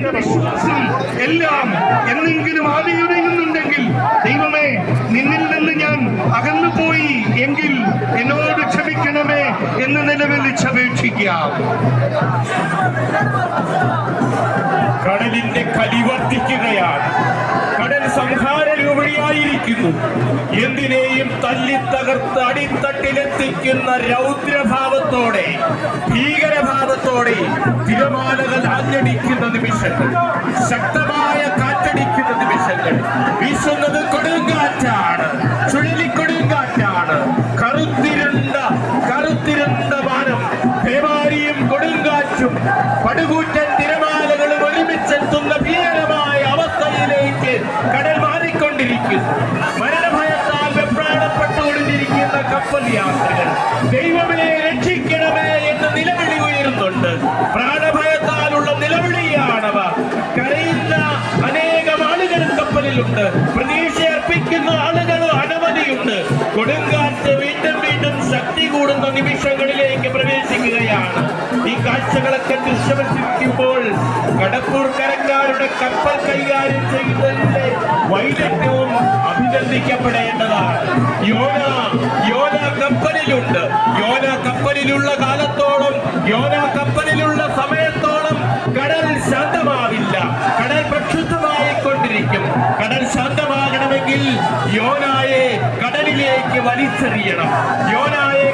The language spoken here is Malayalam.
വിശ്വാസം എല്ലാം എന്നെങ്കിലും ആദിയുടയുന്നുണ്ടെങ്കിൽ ദൈവമേ, നിന്നിൽ നിന്ന് ഞാൻ അകന്നു പോയി എങ്കിൽ എന്നോട് ക്ഷമിക്കണമേ എന്ന് നിലവിളിച്ചപേക്ഷിക്കാം. കടലിന്റെ കലി വർദ്ധിക്കുകയാണ്. കടൽ സംഹാര രൂപയായിരിക്കുന്നു. എന്തിനേയും തല്ലി തകർത്ത് അടിത്തട്ടിലെത്തിക്കുന്ന രൗദ്രഭാവത്തോടെ, ഭീകരഭാവത്തോടെ തിരമാലകൾ ആഞ്ഞടിക്കുന്ന നിമിഷങ്ങൾ, ശക്തമായ കാറ്റടിക്കുന്ന നിമിഷങ്ങൾ. വീശുന്നത് കൊടുങ്കാറ്റാണ്, ചുഴലിക്കൊടുങ്കാറ്റാണ്. കറുത്തിരുണ്ട വാനം, പേമാരിയും കൊടുങ്കാറ്റും പടുകൂറ്റൻ തിരമാലകളും ഒരുമിച്ചെത്തുന്ന ഭീകരമായ അവസ്ഥയിലേക്ക് കടൽ മാറിക്കൊണ്ടിരിക്കുന്നു. മരണഭയത്താൽ വെപ്രാളപ്പെട്ടുകൊണ്ടിരിക്കുന്ന കപ്പൽ യാത്രികർ ദൈവമേ രക്ഷിക്കണമേ എന്ന് നിലവിളി ഉയരുന്നുണ്ട്. പ്രാണഭയത്താലുള്ള നിലവിളിയാണവ. കരയുന്ന അനേകം ആളുകൾ കപ്പലിലുണ്ട്. പ്രതീക്ഷ അർപ്പിക്കുന്ന ആളുകൾ അനവധിയുണ്ട്. കൊടുങ്കാറ്റ് വീണ്ടും വീണ്ടും ശക്തി കൂടുന്ന നിമിഷങ്ങളിലേക്ക് പ്രവേശിക്കുകയാണ്. ഈ കാഴ്ചകളൊക്കെ ദൃശ്യവൽക്കരിക്കുമ്പോൾ കടപ്പൂർ കരക്കാരുടെ കപ്പൽ കൈകാര്യം ചെയ്യുന്നതിന്റെ വൈദഗ്ധ്യവും അഭിനന്ദിക്കപ്പെടേണ്ടതാണ്. യോന കപ്പലിലുണ്ട്. യോന കപ്പലിലുള്ള കാലത്തോളം, യോന കപ്പലിലുള്ള സമയത്തോളം കടൽ ശാന്തമാവില്ല. കടൽ പ്രക്ഷുബ്ധമായിക്കൊണ്ടിരിക്കും. കടൽ ശാന്തമാകണമെങ്കിൽ യോനായെ കടലിലേക്ക് വലിച്ചെറിയണം. യോനായെ